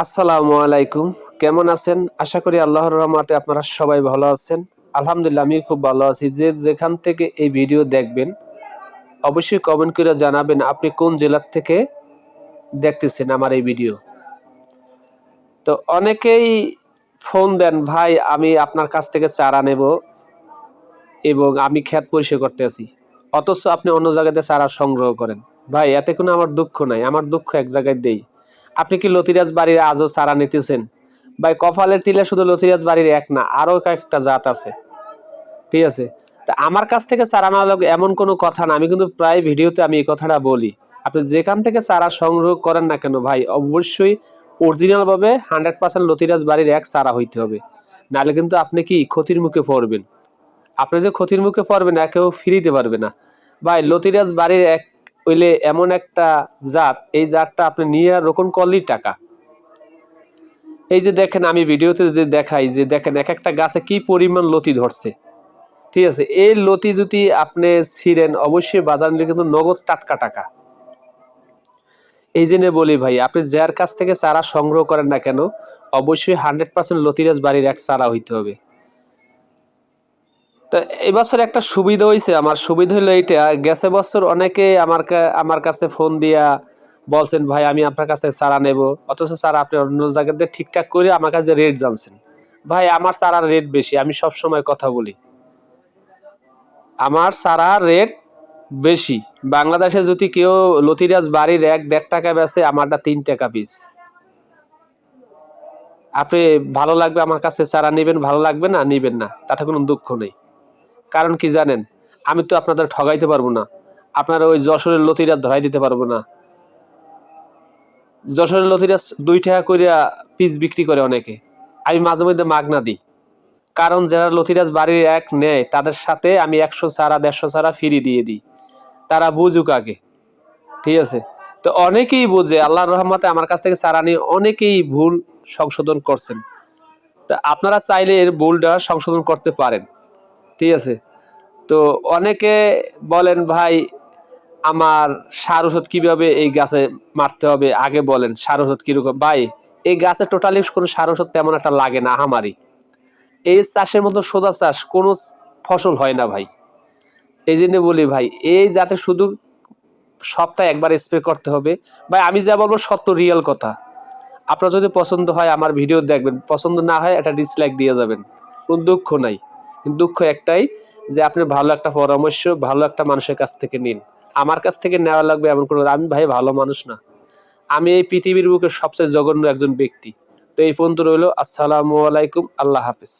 আসসালামু আলাইকুম। কেমন আছেন? আশা করি আল্লাহর রহমতে আপনারা সবাই ভালো আছেন। আলহামদুলিল্লাহ আমি খুব ভালো আছি। যে যেখান থেকে এই ভিডিও দেখবেন অবশ্যই কমেন্ট করে জানাবেন আপনি কোন জেলার থেকে দেখতেছেন আমার এই ভিডিও। তো অনেকেই ফোন দেন, ভাই আমি আপনার কাছ থেকে চারা নেব এবং আমি ক্ষেত পরিষ্কার করতে আছি। অথচ আপনি অন্য জায়গাতে চারা সংগ্রহ করেন। ভাই এতে কোনো আমার দুঃখ নাই। আমার দুঃখ এক জায়গায় দেই। আপনি কি লতিরাজ বাড়ির আজও চারা নিতেছেন? ভাই কপালের তিলে শুধু লতিরাজ বাড়ির এক না, আরো কয়েকটা জাত আছে। ঠিক আছে? তা আমার কাছ থেকে চারা নেওয়া লাগবে এমন কোনো কথা না। আমি কিন্তু প্রায় ভিডিওতে আমি এই কথাটা বলি। আপনি যেখান থেকে চারা সংগ্রহ করেন না কেন ভাই, অবশ্যই অরিজিনাল ভাবে 100% লতিরাজ বাড়ির এক চারা হইতে হবে। নাহলে কিন্তু আপনি কি ক্ষতির মুখে পড়বেন। আপনি যে ক্ষতির মুখে পড়বেন কেউ ফিরিতে পারবে না। ভাই লতিরাজ বাড়ির এক হইলে এমন একটা জাত, এই জাতটা আপনি নিয়ে রোপণ করলেই টাকা। এই যে দেখেন আমি ভিডিওতে যে দেখাই যে দেখেন এক একটা গাছে কি পরিমাণ লতি ধরছে। ঠিক আছে, এই লতি যদি আপনি ছিঁড়েন অবশ্যই বাজার নিলে কিন্তু নগদ টাটকা টাকা। এই জন্য বলি ভাই আপনি যার কাছ থেকে চারা সংগ্রহ করেন না কেন অবশ্যই 100% লতিরাজ বাড়ির এক চারা হইতে হবে। তো এবছর একটা সুবিধা হয়েছে, আমার সুবিধা হলো এইটা, গেছে বছর অনেকে আমার কাছে ফোন দিয়া বলছেন ভাই আমি আপনার কাছে চারা নেব, অথচ চারা আপনি অন্য জায়গাতে ঠিকঠাক করে আমার কাছে রেট জানছেন। ভাই আমার চারার রেট বেশি, আমি সব সময় কথা বলি আমার চারার রেট বেশি। বাংলাদেশে যদি কেউ লতিরাজ বাড়ির 1-1.5 টাকা বেচে, আমারটা 3 টাকা পিস। আপনি ভালো লাগবে আমার কাছে চারা নেবেন, ভালো লাগবে না নিবেন না, তাতে কোনো দুঃখ নেই। কারণ কি জানেন, আমি তো আপনাদের ঠগাইতে পারবো না। আপনারা ওই যশোরের লতিরাজ ধরাই দিতে পারবো না। যশোরের লতিরাজ 2 টাকা করে পিস বিক্রি করে অনেকে, আমি মাঝে মধ্যে মাগনা দিই। কারণ যারা লতিরাজ বাড়ির এক নেয় তাদের সাথে আমি 100 চারা 150 চারা ফ্রি দিয়ে দিই, তারা বুঝুক আগে। ঠিক আছে? তো অনেকেই বুঝে, আল্লাহর রহমতে আমার কাছ থেকে চারা নিয়ে অনেকেই ভুল সংশোধন করছেন। তা আপনারা চাইলে এর ভুলটা সংশোধন করতে পারেন। ঠিক আছে? তো অনেকে বলেন ভাই আমার সার ওষুধ কিভাবে এই গাছে মারতে হবে আগে বলেন, সার ওষুধ কিরকম। ভাই এই গাছে টোটালি কোনো সার ওষুধ তেমন একটা লাগে না আহামারি। এই চাষের মতো সোজা চাষ কোনো ফসল হয় না ভাই। এই জন্য বলি ভাই এই যাতে শুধু সপ্তাহে একবার স্প্রে করতে হবে। ভাই আমি যা বলবো সত্য রিয়েল কথা। আপনার যদি পছন্দ হয় আমার ভিডিও দেখবেন, পছন্দ না হয় একটা ডিসলাইক দিয়ে যাবেন, কোনো দুঃখ নাই। কিন্তু দুঃখ একটাই যে আপনি ভালো একটা পরামর্শ ভালো একটা মানুষের কাছ থেকে নিন। আমার কাছ থেকে নেওয়া লাগবে এমন কোনো, আমি ভাই ভালো মানুষ না। আমি এই পৃথিবীর বুকে সবচেয়ে জঘন্য একজন ব্যক্তি। তো এই পর্যন্ত রইল। আসসালামু আলাইকুম, আল্লাহ হাফেজ।